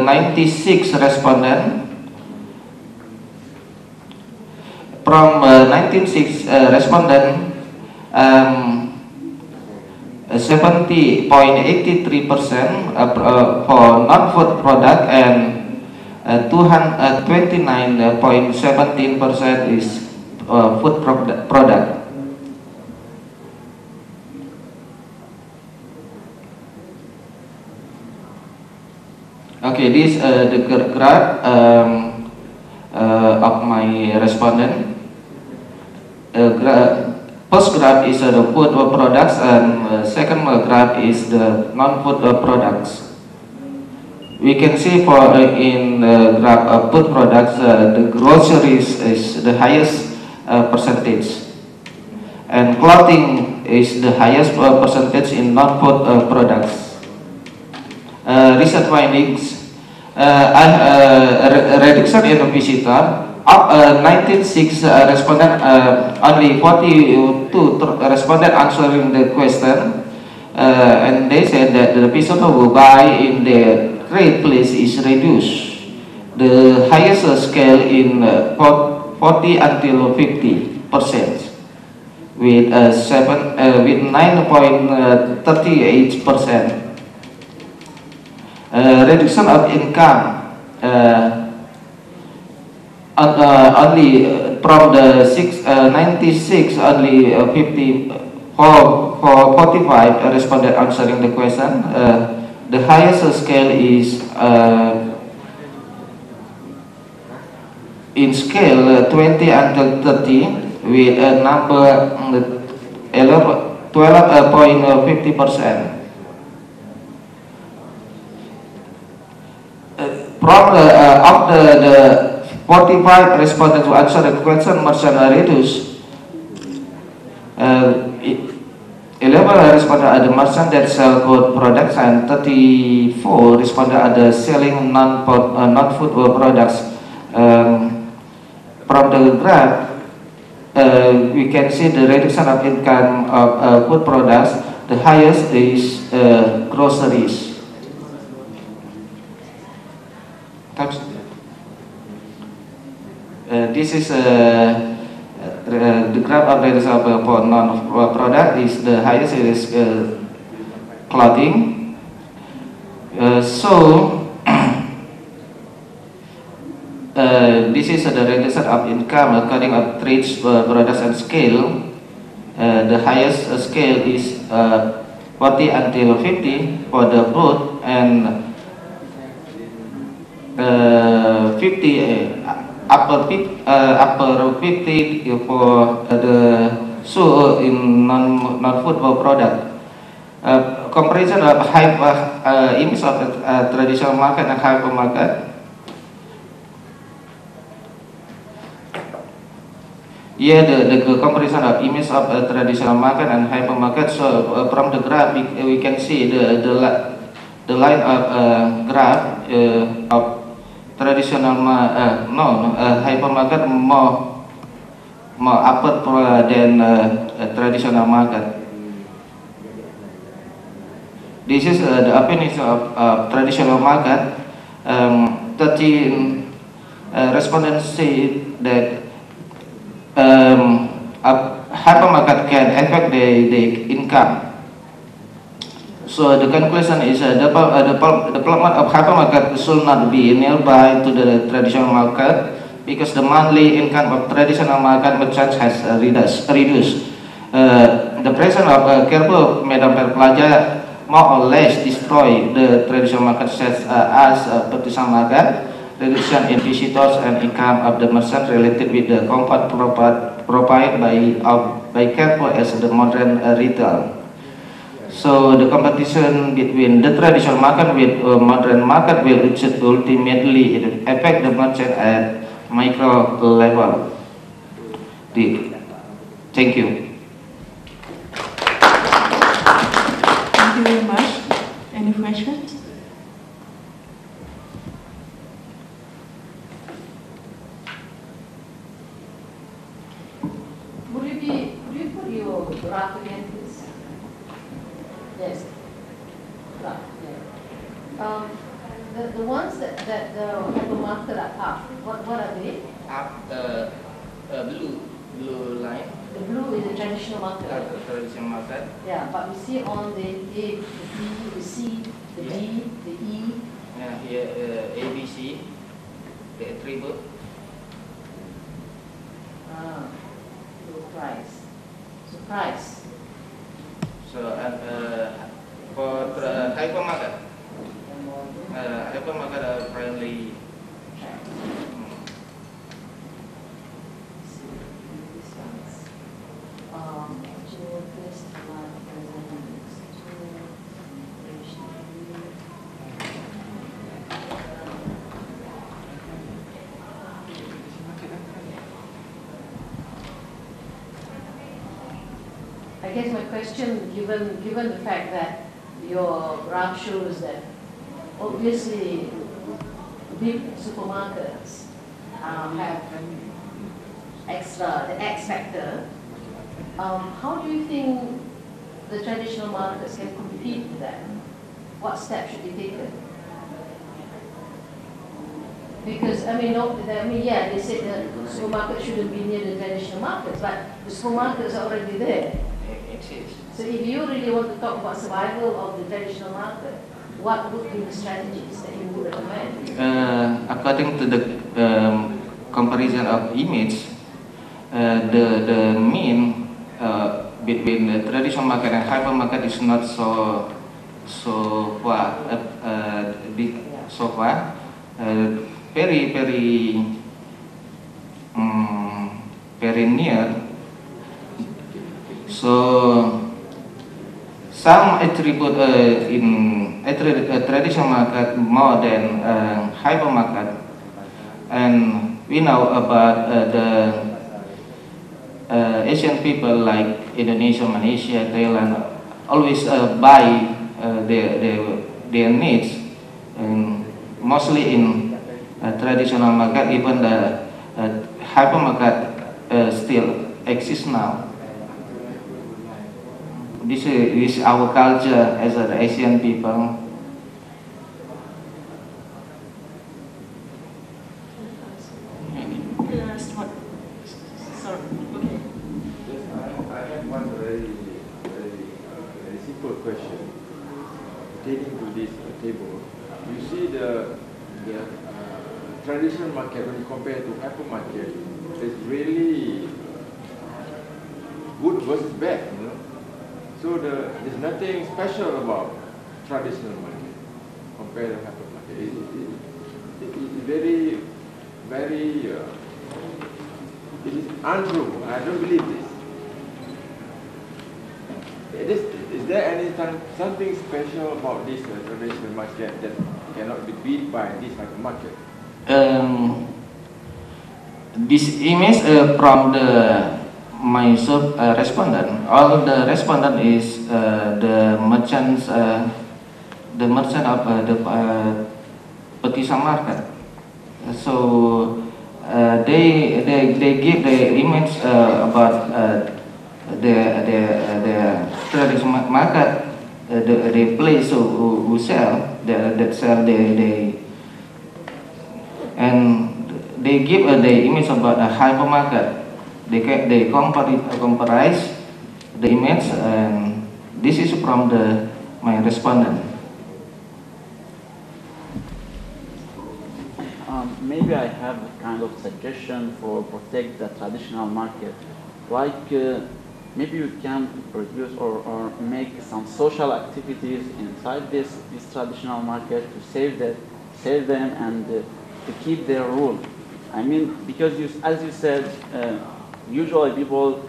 96 respondents. From 96 respondents, 70.83% for non-food product and 229.17% is food product. Okay, this the graph of my respondent. First graph is the food products, and second graph is the non-food products. We can see for in the graph of food products, the groceries is the highest percentage, and clothing is the highest percentage in non-food products. Recent findings, reduction in visitor. Of 96 respondent, only 42 respondent answering the question, and they said that the visitor who buy in the trade place is reduced. The highest scale in 40 until 50%, with 9.38%. Reduction of income. Only from the 96, only 50 for 45 responded answering the question. The highest scale is in scale 20 until 30, with a number 12.50%. From the 45 respondents who answered the question, merchant reduced. 11 responded are the merchant that sell food products, and 34 responded are the selling non-food products. From the graph, we can see the reduction of income of food products. The highest is groceries. This is the graph of reduction for non-product. Is the highest is clothing. This is the reduction of income according to trades, products, and scale. The highest scale is 40 until 50 for the food, and 50 upper 50 for the in non-food product. Comparison of image of traditional market and hypermarket. Yeah, the comparison of image of traditional market and hypermarket. So from the graph we can see the line of graph of traditional hypermarket more upper than traditional market. This is the opinion of traditional market. 13 respondents say that hypermarket can affect the income. So the conclusion is the development of hypermarket should not be nearby to the traditional market, because the monthly income of traditional market merchants has reduced. The presence of Carrefour Medan Plaza more or less destroy the traditional market such as traditional market. Reduction in visitors and income of the merchant related with the comfort provided by Carrefour as the modern retail. So the competition between the traditional market with modern market will ultimately affect the merchant at micro level. Thank you. Thank you very much. Any questions? Could you put your graph again, please? Yes. Graph, yeah. the ones that the hypermarket are up, what are they? Up blue line. The blue is the traditional market. Traditional market. Yeah, but we see on the A, the B, the C, the D, the E. Yeah, here ABC, the attribute. Low price. So price. So for hypermarket, hypermarket are primarily I guess my question, given the fact that your graph shows that obviously big supermarkets have extra, the X factor, how do you think the traditional markets can compete with that? What steps should be taken? Because, yeah, they said that the supermarket shouldn't be near the traditional markets, but the supermarkets are already there. So if you really want to talk about survival of the traditional market, what would be the strategies that you would recommend? According to the comparison of image, the mean between the traditional market and hypermarket is not so far. Very near. So some attribute in traditional market more than hypermarket, and we know about the Asian people like Indonesia, Malaysia, Thailand always buy their needs, mostly in traditional market. Even the hypermarket still exists now. This is our culture as an Asian people. Last one. Sorry. Okay. I have one very simple question. Taking to this table, you see the traditional market when compared to hypermarket is really good versus bad, you know. So there's nothing special about traditional market compared to hypermarket. It's very, very. It is untrue. I don't believe this. Is there something special about this traditional market that cannot be beat by this hypermarket? This image from my respondent. All the respondent is the merchants, the merchant of the Petisam market. So they give the image about the traditional market, the place who sell that sell and they give the image about a hypermarket. They comparize the image, and this is from my respondent. Maybe I have a kind of suggestion for protect the traditional market, like maybe you can produce or make some social activities inside this traditional market to save them and to keep their rule. I mean, because as you said, usually people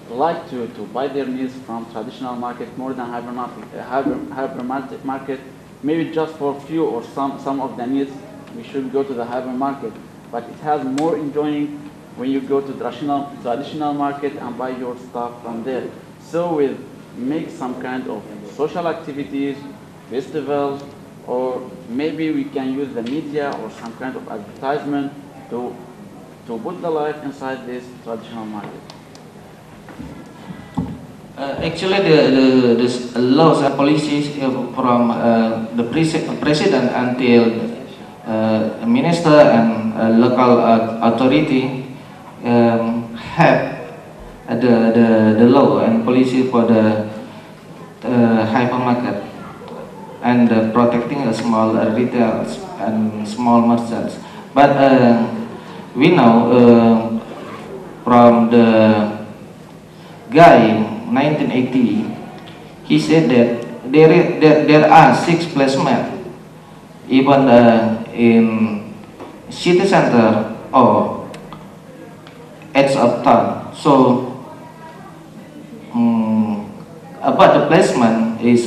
like to buy their needs from traditional market more than hypermarket market. Maybe just for few or some of the needs, we should go to the hypermarket. But it has more enjoying when you go to traditional market and buy your stuff from there. So we'll make some kind of social activities, festivals, or maybe we can use the media or some kind of advertisement to put the life inside this traditional market. Actually, the laws and policies from the president until minister and local authority have the law and policy for the hypermarket and protecting a small retail and small merchants. But we know from the guy 1980, he said that there are 6 placements even in city center or edge of town. So about the placement is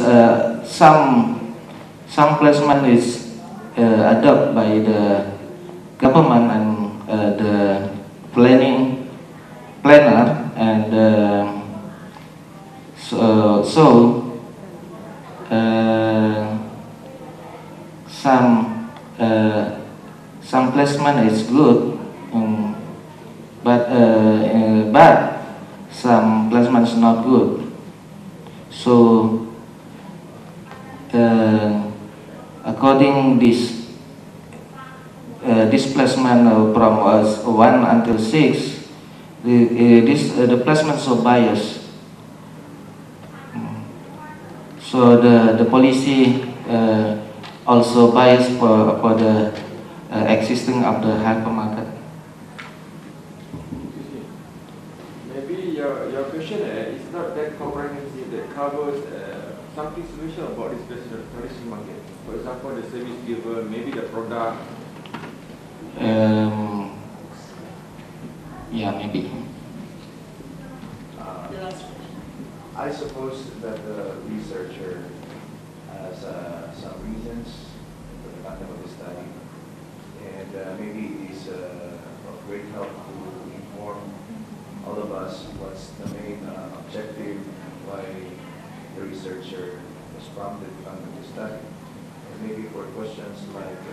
some placement is adopted by the government and the planner and some placement is good, but some placement is not good. So according this placement from 1 until 6, the placement so biased. So the policy also biased for the existing of the hypermarket. Maybe your question is not that comprehensive, that covers something special about this traditional market. For example, the service given, maybe the product. Yeah, maybe. I suppose that the researcher has some reasons for the content of the study, and maybe it is of great help to inform all of us what's the main objective, why the researcher was prompted to conduct the study, and maybe for questions like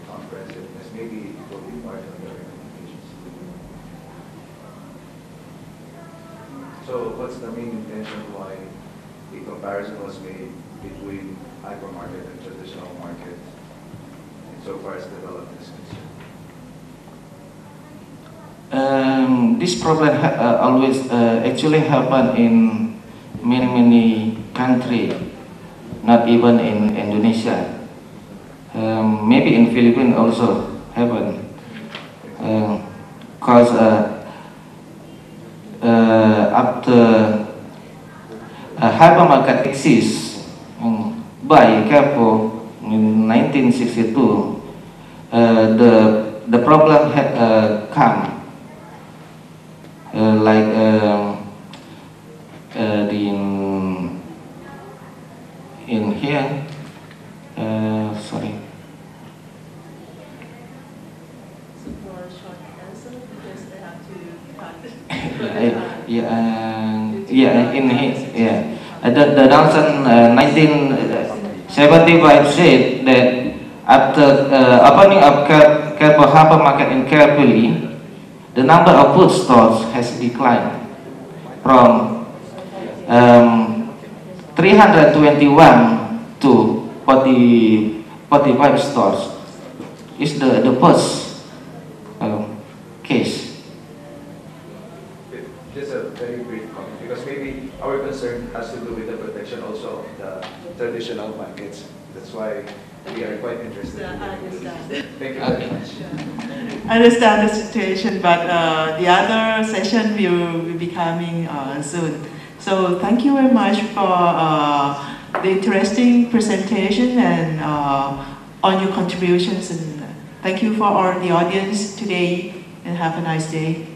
comprehensiveness, maybe it will be part of the recommendations. So what's the main intention why the comparison was made between hypermarket and traditional market insofar as development is concerned? This problem always actually happen in many countries, not even in Indonesia. Maybe in Philippines also happen. Because after hypermarket exists by Carrefour in 1962, the problem had come like in here. Sorry. So for a short answer, because they have to cut. In here, the Johnson 1975 said that after opening of Carrefour hypermarket in Carefully, the number of food stores has declined from 321 to 45 stores. Is the first case. Just a very brief comment, because maybe our concern has to do with the protection also of the traditional markets. That's why we are quite interested. Yeah, I understand. Thank you very much. I understand the situation, but the other session will be coming soon. So thank you very much for the interesting presentation and on your contributions. And thank you for all the audience today, and have a nice day.